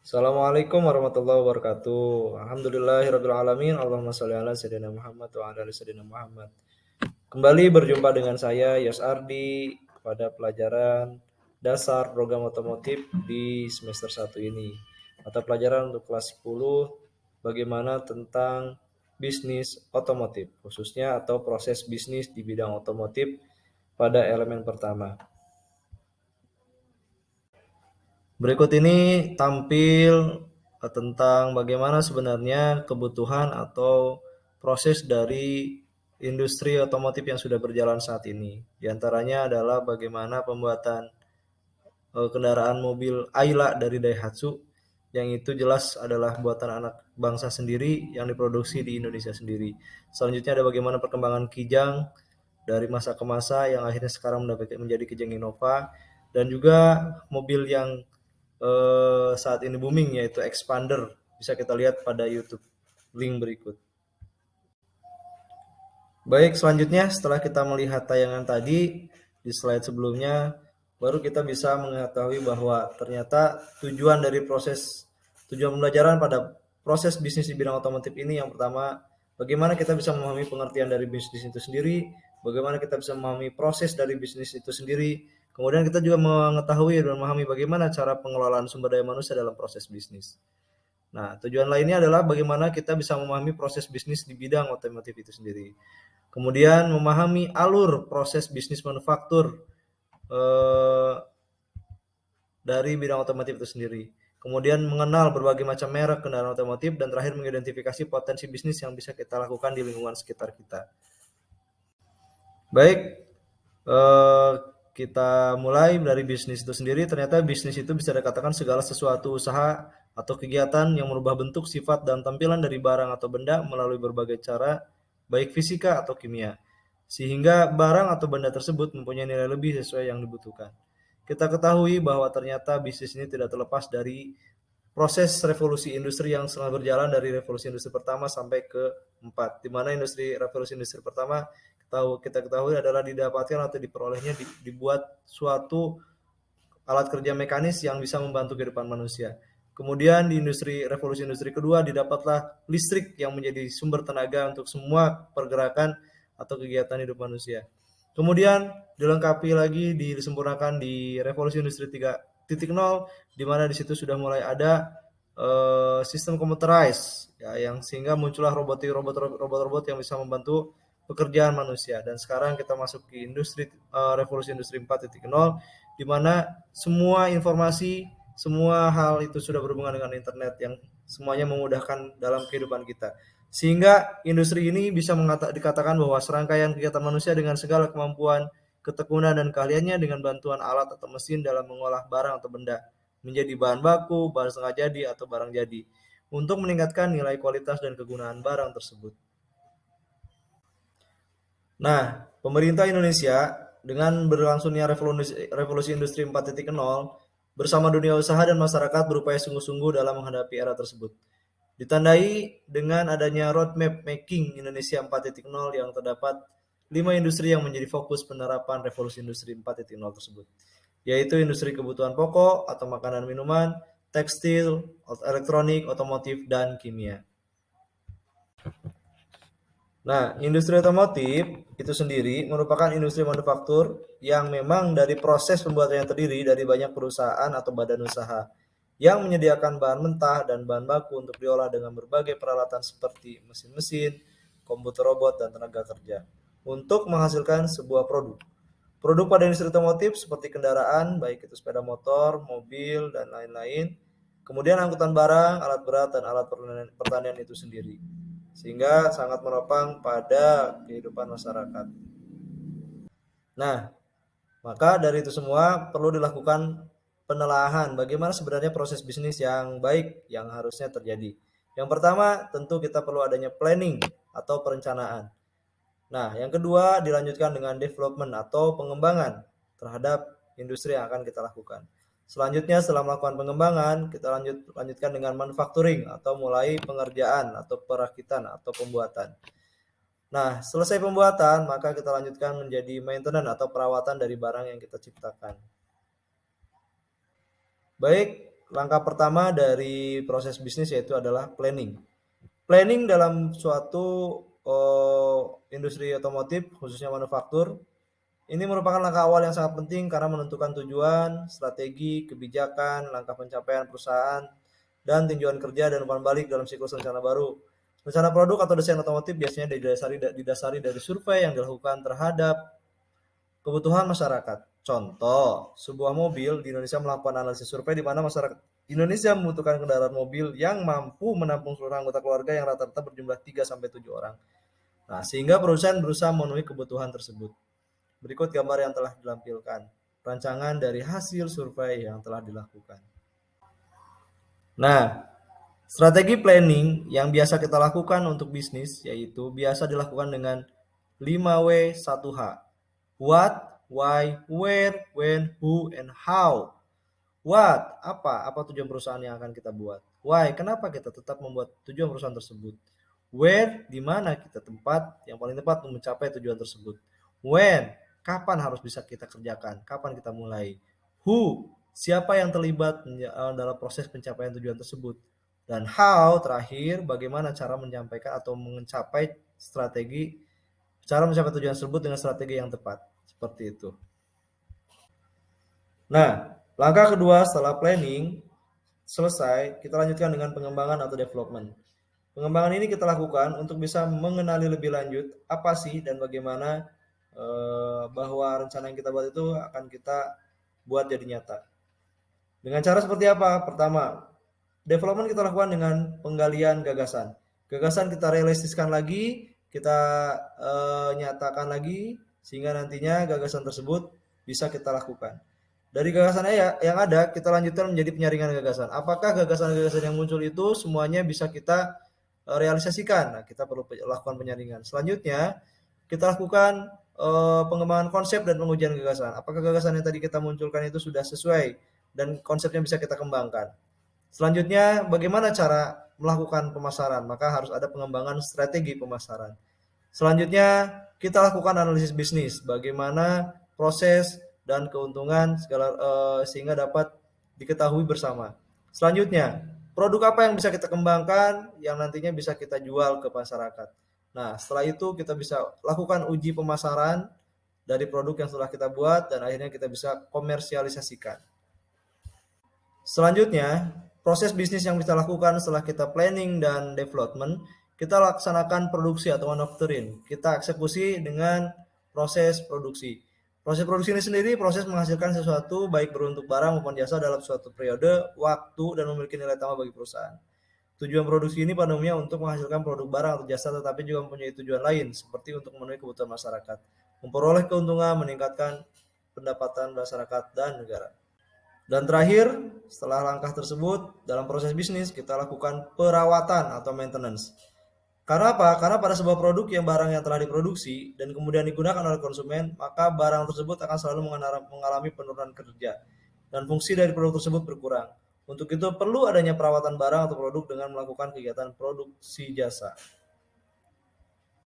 Assalamualaikum warahmatullahi wabarakatuh. Alhamdulillahirabbil alamin. Allahumma shalli ala sayyidina Muhammad wa ala ali sayyidina Muhammad. Kembali berjumpa dengan saya Yos Ardi pada pelajaran dasar program otomotif di semester 1 ini. Mata pelajaran untuk kelas 10 bagaimana tentang bisnis otomotif, khususnya atau proses bisnis di bidang otomotif pada elemen pertama. Berikut ini tampil tentang bagaimana sebenarnya kebutuhan atau proses dari industri otomotif yang sudah berjalan saat ini. Di antaranya adalah bagaimana pembuatan kendaraan mobil Ayla dari Daihatsu yang itu jelas adalah buatan anak bangsa sendiri yang diproduksi di Indonesia sendiri. Selanjutnya ada bagaimana perkembangan Kijang dari masa ke masa yang akhirnya sekarang menjadi Kijang Innova, dan juga mobil yang saat ini booming yaitu Expander, bisa kita lihat pada YouTube link berikut. Baik, selanjutnya setelah kita melihat tayangan tadi di slide sebelumnya, baru kita bisa mengetahui bahwa ternyata tujuan pembelajaran pada proses bisnis di bidang otomotif ini yang pertama, bagaimana kita bisa memahami pengertian dari bisnis itu sendiri, bagaimana kita bisa memahami proses dari bisnis itu sendiri, kemudian kita juga mengetahui dan memahami bagaimana cara pengelolaan sumber daya manusia dalam proses bisnis. Nah, tujuan lainnya adalah bagaimana kita bisa memahami proses bisnis di bidang otomotif itu sendiri. Kemudian memahami alur proses bisnis manufaktur dari bidang otomotif itu sendiri. Kemudian mengenal berbagai macam merek kendaraan otomotif, dan terakhir mengidentifikasi potensi bisnis yang bisa kita lakukan di lingkungan sekitar kita. Baik, kita mulai dari bisnis itu sendiri. Ternyata bisnis itu bisa dikatakan segala sesuatu usaha atau kegiatan yang merubah bentuk, sifat, dan tampilan dari barang atau benda melalui berbagai cara, baik fisika atau kimia, sehingga barang atau benda tersebut mempunyai nilai lebih sesuai yang dibutuhkan. Kita ketahui bahwa ternyata bisnis ini tidak terlepas dari proses revolusi industri yang selama berjalan dari revolusi industri pertama sampai ke 4, di mana revolusi industri pertama kita ketahui adalah didapatkan atau diperolehnya dibuat suatu alat kerja mekanis yang bisa membantu kehidupan manusia. Kemudian di revolusi industri kedua didapatlah listrik yang menjadi sumber tenaga untuk semua pergerakan atau kegiatan hidup manusia. Kemudian dilengkapi lagi, disempurnakan di revolusi industri 3.0, di mana di situ sudah mulai ada sistem computerized ya, yang sehingga muncullah robot-robot yang bisa membantu pekerjaan manusia. Dan sekarang kita masuk ke revolusi industri 4.0, di mana semua informasi, semua hal itu sudah berhubungan dengan internet yang semuanya memudahkan dalam kehidupan kita. Sehingga industri ini bisa dikatakan bahwa serangkaian kegiatan manusia dengan segala kemampuan, ketekunan, dan keahliannya dengan bantuan alat atau mesin dalam mengolah barang atau benda menjadi bahan baku, bahan setengah jadi, atau barang jadi, untuk meningkatkan nilai kualitas dan kegunaan barang tersebut. Nah, pemerintah Indonesia dengan berlangsungnya revolusi industri 4.0 bersama dunia usaha dan masyarakat berupaya sungguh-sungguh dalam menghadapi era tersebut. Ditandai dengan adanya roadmap making Indonesia 4.0 yang terdapat 5 industri yang menjadi fokus penerapan revolusi industri 4.0 tersebut, yaitu industri kebutuhan pokok atau makanan minuman, tekstil, elektronik, otomotif, dan kimia. Nah, industri otomotif itu sendiri merupakan industri manufaktur yang memang dari proses pembuatannya terdiri dari banyak perusahaan atau badan usaha yang menyediakan bahan mentah dan bahan baku untuk diolah dengan berbagai peralatan seperti mesin-mesin, komputer robot, dan tenaga kerja untuk menghasilkan sebuah produk. Produk pada industri otomotif seperti kendaraan, baik itu sepeda motor, mobil, dan lain-lain, kemudian angkutan barang, alat berat, dan alat pertanian itu sendiri, sehingga sangat menopang pada kehidupan masyarakat. Nah, maka dari itu semua perlu dilakukan penelaahan bagaimana sebenarnya proses bisnis yang baik yang harusnya terjadi. Yang pertama, tentu kita perlu adanya planning atau perencanaan. Nah, yang kedua dilanjutkan dengan development atau pengembangan terhadap industri yang akan kita lakukan. Selanjutnya setelah melakukan pengembangan, kita lanjutkan dengan manufacturing atau mulai pengerjaan atau perakitan atau pembuatan. Nah, selesai pembuatan, maka kita lanjutkan menjadi maintenance atau perawatan dari barang yang kita ciptakan. Baik, langkah pertama dari proses bisnis yaitu adalah planning. Planning dalam suatu industri otomotif, khususnya manufaktur, ini merupakan langkah awal yang sangat penting karena menentukan tujuan, strategi, kebijakan, langkah pencapaian perusahaan, dan tinjauan kerja dan umpan balik dalam siklus rencana baru. Rencana produk atau desain otomotif biasanya didasari dari survei yang dilakukan terhadap kebutuhan masyarakat. Contoh, sebuah mobil di Indonesia melakukan analisis survei di mana masyarakat Indonesia membutuhkan kendaraan mobil yang mampu menampung seluruh anggota keluarga yang rata-rata berjumlah 3-7 orang. Nah, sehingga perusahaan berusaha memenuhi kebutuhan tersebut. Berikut gambar yang telah dilampilkan. Rancangan dari hasil survei yang telah dilakukan. Nah, strategi planning yang biasa kita lakukan untuk bisnis yaitu biasa dilakukan dengan 5W 1H. What, why, where, when, who, and how. What, apa tujuan perusahaan yang akan kita buat. Why, kenapa kita tetap membuat tujuan perusahaan tersebut. Where, di mana kita tempat yang paling tepat untuk mencapai tujuan tersebut. When, kapan harus bisa kita kerjakan, kapan kita mulai. Who, siapa yang terlibat dalam proses pencapaian tujuan tersebut. Dan how, terakhir, bagaimana cara menyampaikan atau mencapai cara mencapai tujuan tersebut dengan strategi yang tepat. Seperti itu. Nah, langkah kedua setelah planning selesai, kita lanjutkan dengan pengembangan atau development. Pengembangan ini kita lakukan untuk bisa mengenali lebih lanjut apa sih dan bagaimana bahwa rencana yang kita buat itu akan kita buat jadi nyata. Dengan cara seperti apa? Pertama, development kita lakukan dengan penggalian gagasan. Gagasan kita realistiskan lagi, kita nyatakan lagi, sehingga nantinya gagasan tersebut bisa kita lakukan. Dari gagasan yang ada, kita lanjutkan menjadi penyaringan gagasan. Apakah gagasan-gagasan yang muncul itu semuanya bisa kita realisasikan? Nah, kita perlu lakukan penyaringan. Selanjutnya, kita lakukan pengembangan konsep dan pengujian gagasan. Apakah gagasan yang tadi kita munculkan itu sudah sesuai dan konsepnya bisa kita kembangkan? Selanjutnya, bagaimana cara melakukan pemasaran? Maka harus ada pengembangan strategi pemasaran. Selanjutnya, kita lakukan analisis bisnis, bagaimana proses dan keuntungan sehingga dapat diketahui bersama. Selanjutnya, produk apa yang bisa kita kembangkan yang nantinya bisa kita jual ke masyarakat. Nah, setelah itu kita bisa lakukan uji pemasaran dari produk yang sudah kita buat dan akhirnya kita bisa komersialisasikan. Selanjutnya, proses bisnis yang kita lakukan setelah kita planning dan development, kita laksanakan produksi atau manufacturing. Kita eksekusi dengan proses produksi. Proses produksi ini sendiri proses menghasilkan sesuatu baik berbentuk barang maupun jasa dalam suatu periode, waktu, dan memiliki nilai tambah bagi perusahaan. Tujuan produksi ini pada umumnya untuk menghasilkan produk barang atau jasa tetapi juga mempunyai tujuan lain seperti untuk memenuhi kebutuhan masyarakat, memperoleh keuntungan, meningkatkan pendapatan masyarakat dan negara. Dan terakhir, setelah langkah tersebut, dalam proses bisnis kita lakukan perawatan atau maintenance. Karena apa? Karena pada sebuah produk yang barang yang telah diproduksi dan kemudian digunakan oleh konsumen, maka barang tersebut akan selalu mengalami penurunan kerja dan fungsi dari produk tersebut berkurang. Untuk itu perlu adanya perawatan barang atau produk dengan melakukan kegiatan produksi jasa.